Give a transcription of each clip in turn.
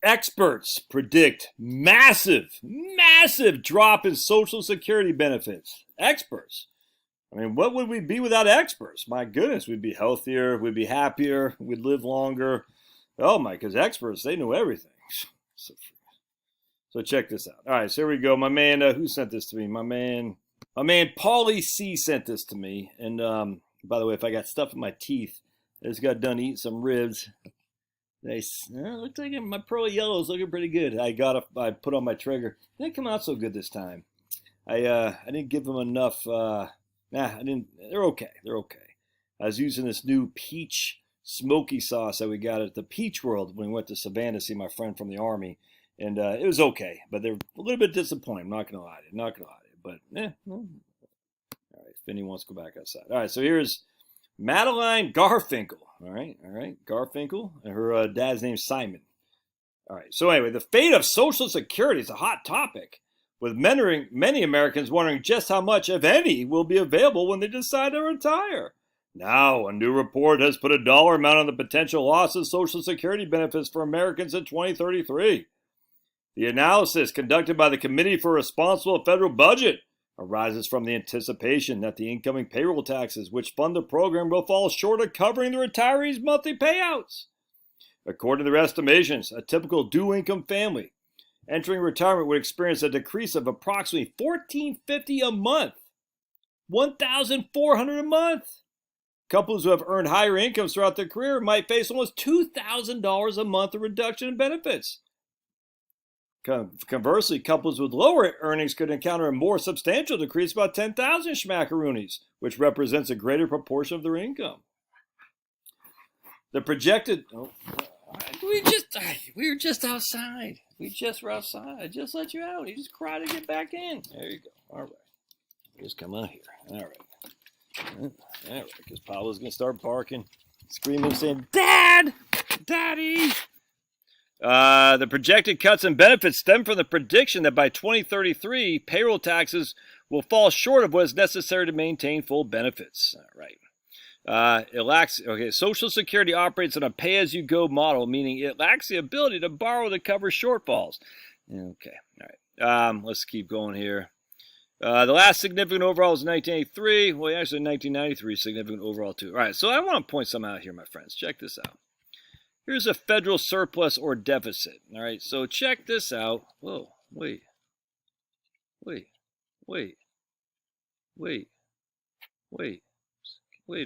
Experts predict massive drop in Social Security benefits. Experts. I mean, what would we be without experts? My goodness, we'd be healthier, we'd be happier, we'd live longer. Oh my, because experts, they know everything. So check this out. All right, so here we go. My man, who sent this to me? My man Paulie C sent this to me. And by the way, if I got stuff in my teeth, I just got done eating some ribs. Nice. Looks like my pearl yellow is looking pretty good. I put on my trigger. It didn't come out so good this time. I didn't give them enough. I didn't. They're okay. They're okay. I was using this new peach smoky sauce that we got at the Peach World when we went to Savannah to see my friend from the Army, and it was okay. But they're a little bit disappointing. I'm not gonna lie to you. Not gonna lie to you. But well. All right. Finney wants to go back outside. All right. So here's Madeline Garfinkel. All right, Garfinkel, and her dad's name's Simon. All right, so anyway, the fate of Social Security is a hot topic, with many Americans wondering just how much, if any, will be available when they decide to retire. Now, a new report has put a dollar amount on the potential loss of Social Security benefits for Americans in 2033. The analysis, conducted by the Committee for Responsible Federal Budget, arises from the anticipation that the incoming payroll taxes which fund the program will fall short of covering the retirees' monthly payouts. According to their estimations, a typical dual-income family entering retirement would experience a decrease of approximately $1,450 a month, $1,400 a month. Couples who have earned higher incomes throughout their career might face almost $2,000 a month of reduction in benefits. Conversely, couples with lower earnings could encounter a more substantial decrease, about 10,000 schmackaroonies, which represents a greater proportion of their income. The projected... we were just outside. We just were outside. I just let you out. You just cried to get back in. There you go. All right. Just come on here. All right. All right, because Paolo's going to start barking, screaming, saying, Dad! Daddy! The projected cuts in benefits stem from the prediction that by 2033, payroll taxes will fall short of what is necessary to maintain full benefits. All right. Social Security operates on a pay-as-you-go model, meaning it lacks the ability to borrow to cover shortfalls. Okay. All right. Let's keep going here. The last significant overhaul was in 1983. Well, actually, 1993 significant overhaul too. All right. So I want to point something out here, my friends. Check this out. Here's a federal surplus or deficit. All right, so check this out. Whoa, wait a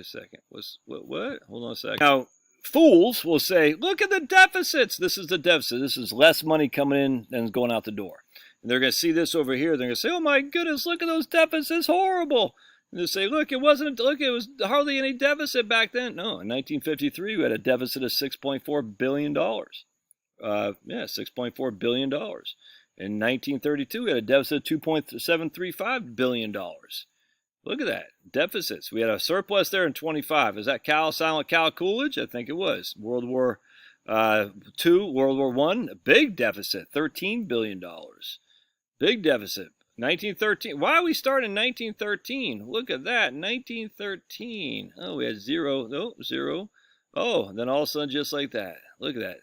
second. What? Hold on a second. Now, fools will say, look at the deficits. This is the deficit. This is less money coming in than going out the door. And they're going to see this over here. They're going to say, oh my goodness, look at those deficits. Horrible. And they say, look, it was hardly any deficit back then. No, in 1953, we had a deficit of $6.4 billion. $6.4 billion. In 1932, we had a deficit of $2.735 billion. Look at that. Deficits. We had a surplus there in 25. Is that Silent Cal Coolidge? I think it was. World War II, World War I, a big deficit, $13 billion. Big deficit. 1913. Why are we starting in 1913? Look at that. 1913. Oh, we had zero. No, zero. Oh, and then all of a sudden, just like that. Look at that.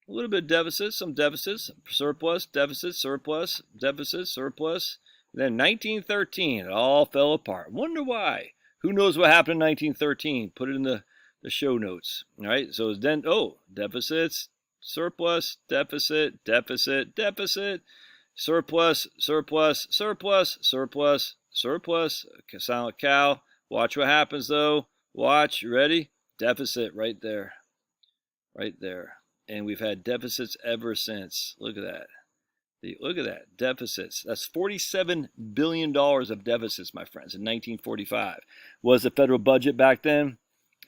A little bit of deficit, some deficits, surplus, deficit, surplus, deficit, surplus. Then 1913, it all fell apart. Wonder why. Who knows what happened in 1913? Put it in the show notes. All right. So then, deficits, surplus, deficit, deficit, deficit. Surplus, surplus, surplus, surplus, surplus. Silent cow. Watch what happens, though. Watch. You ready? Deficit right there. Right there. And we've had deficits ever since. Look at that. Look at that. Deficits. That's $47 billion of deficits, my friends, in 1945. Was the federal budget back then?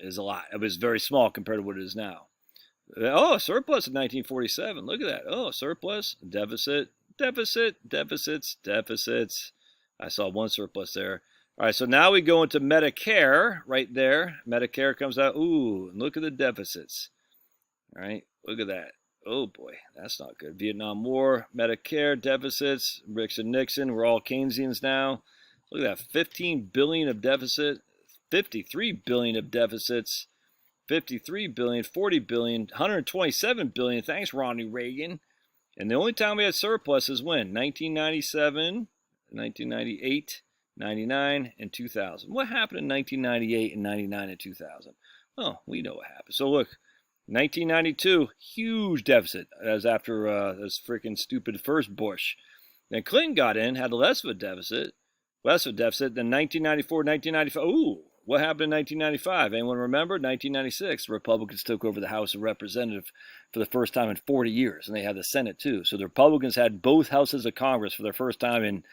It was a lot. It was very small compared to what it is now. Oh, surplus in 1947. Look at that. Oh, surplus, deficit. Deficit, deficits, deficits. I saw one surplus there. All right, so now we go into Medicare right there. Medicare comes out. Ooh, look at the deficits. All right, look at that. Oh, boy, that's not good. Vietnam War, Medicare, deficits, Nixon. We're all Keynesians now. Look at that, $15 billion of deficit, $53 billion of deficits, 53 billion, 40 billion, 127 billion. Thanks, Ronnie Reagan. And the only time we had surplus is when? 1997, 1998, 99, and 2000. What happened in 1998 and 99 and 2000? Oh, we know what happened. So look, 1992, huge deficit. As after this freaking stupid first Bush. Then Clinton got in, had less of a deficit. Then 1994, 1995. Ooh, what happened in 1995? Anyone remember? 1996, the Republicans took over the House of Representatives for the first time in 40 years, and they had the Senate too. So the Republicans had both houses of Congress for their first time in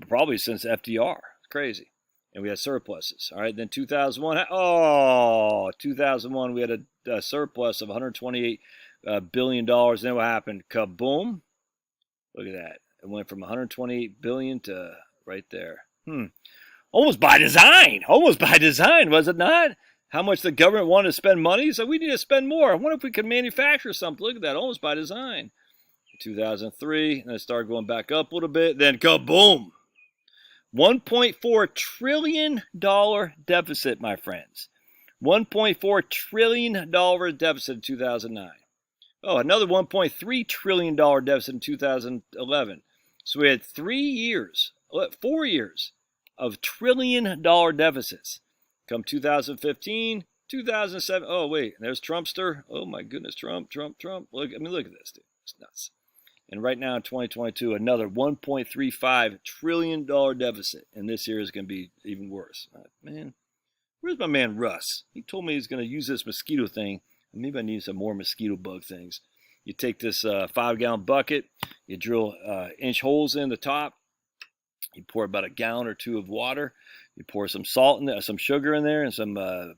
probably since FDR. It's crazy. And we had surpluses. All right, then 2001. Oh, 2001, we had a surplus of $128 billion. Then what happened? Kaboom. Look at that. It went from 128 billion to right there. Almost by design. Almost by design, was it not? How much the government wanted to spend money? So we need to spend more. I wonder if we could manufacture something. Look at that. Almost by design. 2003, and it started going back up a little bit. Then kaboom. $1.4 trillion deficit, my friends. $1.4 trillion deficit in 2009. Oh, another $1.3 trillion deficit in 2011. So we had 4 years of trillion-dollar deficits. Come 2015, 2007. Oh, wait, there's Trumpster. Oh, my goodness, Trump. Look, look at this, dude. It's nuts. And right now in 2022, another $1.35 trillion deficit. And this year is going to be even worse. Man, where's my man Russ? He told me he's going to use this mosquito thing. Maybe I need some more mosquito bug things. You take this 5-gallon bucket, you drill inch holes in the top, you pour about a gallon or two of water, you pour some salt in there, some sugar in there, and some I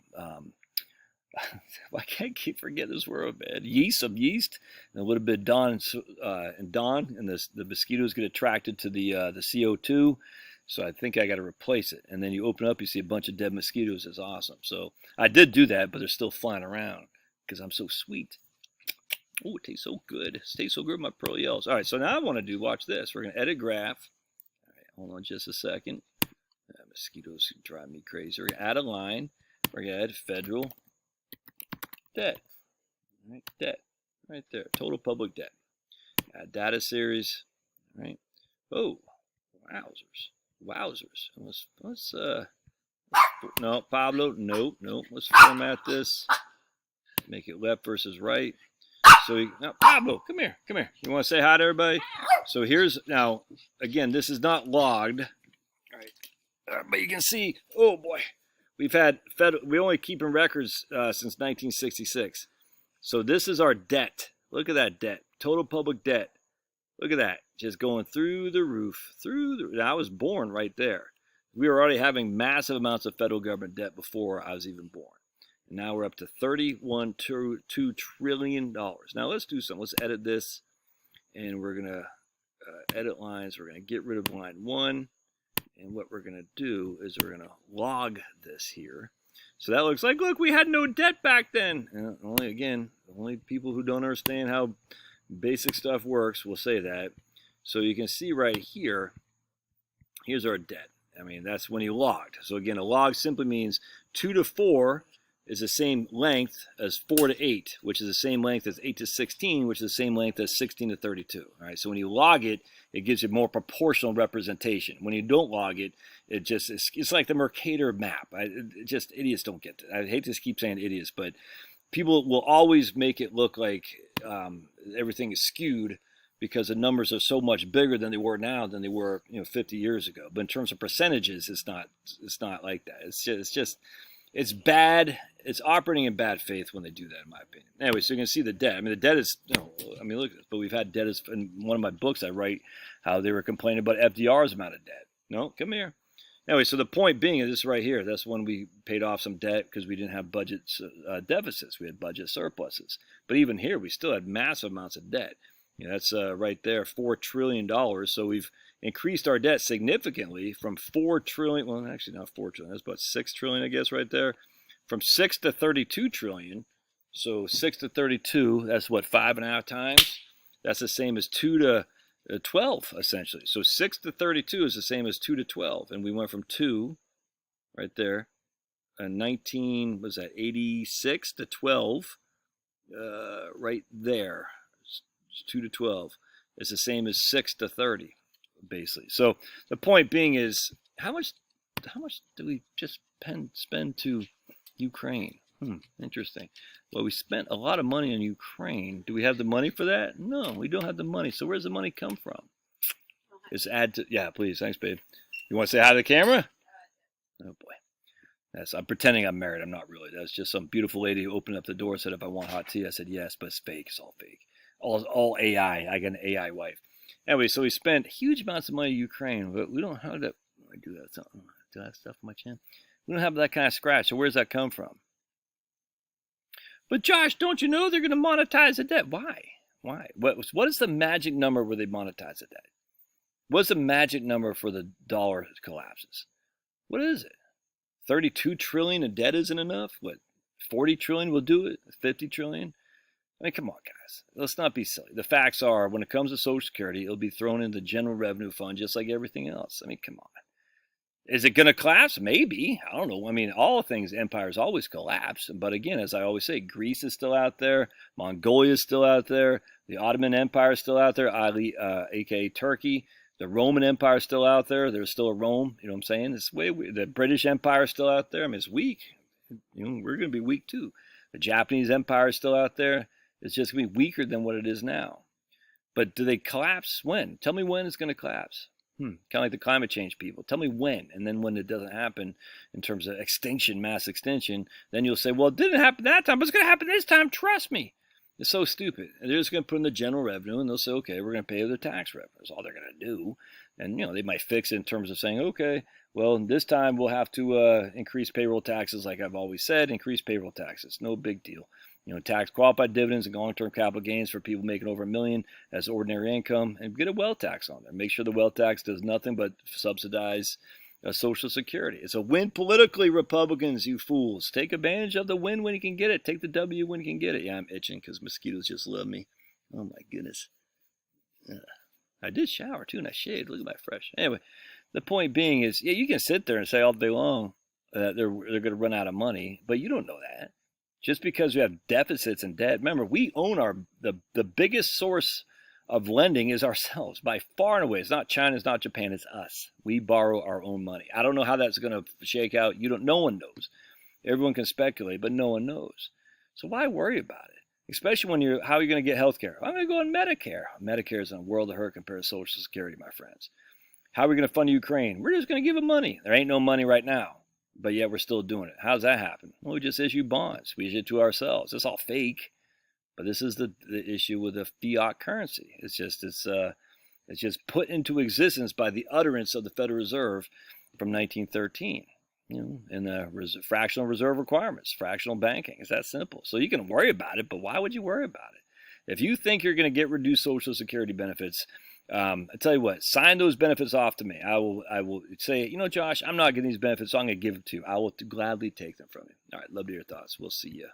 can't keep forgetting this word, man. Some yeast, and a little bit of Dawn, and the mosquitoes get attracted to the CO2. So I think I got to replace it. And then you open up, you see a bunch of dead mosquitoes. It's awesome. So I did do that, but they're still flying around because I'm so sweet. Oh, it tastes so good. It tastes so good with my pearl yellows. All right, so now I want to watch this. We're going to edit graph. All right, hold on just a second. Mosquitoes drive me crazy. We're going to add a line. We're going to add federal debt. All right, debt. Right there. Total public debt. Add data series. All right. Oh, wowzers. Let's no, Pablo, no. Let's format this. Make it left versus right. So now, Pablo, come here. You want to say hi to everybody? So here's now again. This is not logged. All right, but you can see. Oh boy, we've had we only keeping records since 1966. So this is our debt. Look at that debt. Total public debt. Look at that. Just going through the roof. I was born right there. We were already having massive amounts of federal government debt before I was even born. And now we're up to $31.2 trillion. Now let's do something. Let's edit this. And we're going to edit lines. We're going to get rid of line 1. And what we're going to do is we're going to log this here. So that looks like, look, we had no debt back then. Only people who don't understand how basic stuff works will say that. So you can see right here, here's our debt. I mean, that's when you logged. So again, a log simply means 2 to 4 is the same length as 4 to 8, which is the same length as 8 to 16, which is the same length as 16 to 32. All right, so when you log it, it gives you more proportional representation. When you don't log it, it's like the Mercator map. Just idiots don't get it. I hate to keep saying idiots, but people will always make it look like everything is skewed because the numbers are so much bigger than they were now than they were 50 years ago. But in terms of percentages, it's not like that. It's bad. It's operating in bad faith when they do that, in my opinion. Anyway, so you can see the debt. I mean, the debt is, look at this. But we've had debt in one of my books. I write how they were complaining about FDR's amount of debt. No, come here. Anyway, so the point being is this right here. That's when we paid off some debt because we didn't have budget deficits. We had budget surpluses. But even here, we still had massive amounts of debt. That's right there, $4 trillion. So we've increased our debt significantly from $4 trillion. Well, actually not $4 trillion. That's about $6 trillion, I guess, right there. From 6 to 32 trillion. So 6 to 32, that's what, 5.5 times? That's the same as 2 to 12, essentially. So 6 to 32 is the same as 2 to 12. And we went from 2, right there, 19, was that 86 to 12, right there. It's 2 to 12. It's the same as 6 to 30, basically. So the point being is, how much do we just spend to Ukraine? Interesting. Well, we spent a lot of money on Ukraine. Do we have the money for that? No, we don't have the money. So where's the money come from? It's add to, yeah, please. Thanks, babe. You want to say hi to the camera? Oh, boy. I'm pretending I'm married. I'm not really. That's just some beautiful lady who opened up the door, said if I want hot tea. I said yes, but it's fake. It's all fake. All AI. I got an AI wife. Anyway, so we spent huge amounts of money in Ukraine, but we don't have that. I do that. Do I have stuff on my chin? We don't have that kind of scratch. So where's that come from? But Josh, don't you know they're going to monetize the debt? Why? What is the magic number where they monetize the debt? What's the magic number for the dollar collapses? What is it? 32 trillion in debt isn't enough? What, 40 trillion will do it? 50 trillion? I mean, come on, guys. Let's not be silly. The facts are, when it comes to Social Security, it'll be thrown in the general revenue fund just like everything else. I mean, come on. Is it going to collapse? Maybe. I don't know. I mean, all things, empires always collapse. But again, as I always say, Greece is still out there. Mongolia is still out there. The Ottoman Empire is still out there, aka Turkey. The Roman Empire is still out there. There's still a Rome. You know what I'm saying? It's the British Empire is still out there. I mean, it's weak. You know, we're going to be weak too. The Japanese Empire is still out there. It's just going to be weaker than what it is now. But do they collapse? When? Tell me when it's going to collapse. Kind of like the climate change people. Tell me when. And then when it doesn't happen in terms of extinction, mass extinction, then you'll say, well, it didn't happen that time, but it's going to happen this time. Trust me. It's so stupid. And they're just going to put in the general revenue, and they'll say, okay, we're going to pay their tax revenue. That's all they're going to do. And, you know, they might fix it in terms of saying, okay, well, this time we'll have to increase payroll taxes, like I've always said, increase payroll taxes. No big deal. You know, tax qualified dividends and long-term capital gains for people making over $1 million as ordinary income, and get a wealth tax on there. Make sure the wealth tax does nothing but subsidize Social Security. It's a win politically, Republicans, you fools. Take advantage of the win when you can get it. Take the W when you can get it. Yeah, I'm itching because mosquitoes just love me. Oh, my goodness. I did shower, too, and I shaved. Look at my fresh. Anyway, the point being is, yeah, you can sit there and say all day long that they're going to run out of money, but you don't know that. Just because we have deficits and debt, remember, we own the biggest source of lending is ourselves by far and away. It's not China, it's not Japan, it's us. We borrow our own money. I don't know how that's going to shake out. No one knows. Everyone can speculate, but no one knows. So why worry about it? Especially when how are you going to get health care? I'm going to go on Medicare. Medicare is in a world of hurt compared to Social Security, my friends. How are we going to fund Ukraine? We're just going to give them money. There ain't no money right now. But yet we're still doing it. How does that happen? Well, we just issue bonds. We issue it to ourselves. It's all fake. But this is the issue with the fiat currency. It's just put into existence by the utterance of the Federal Reserve from 1913. You know, and the fractional reserve requirements, fractional banking. It's that simple. So you can worry about it, but why would you worry about it? If you think you're going to get reduced Social Security benefits, I tell you what, sign those benefits off to me. I will say, you know, Josh, I'm not getting these benefits, so I'm going to give them to you. I will gladly take them from you. All right, love to hear your thoughts. We'll see you.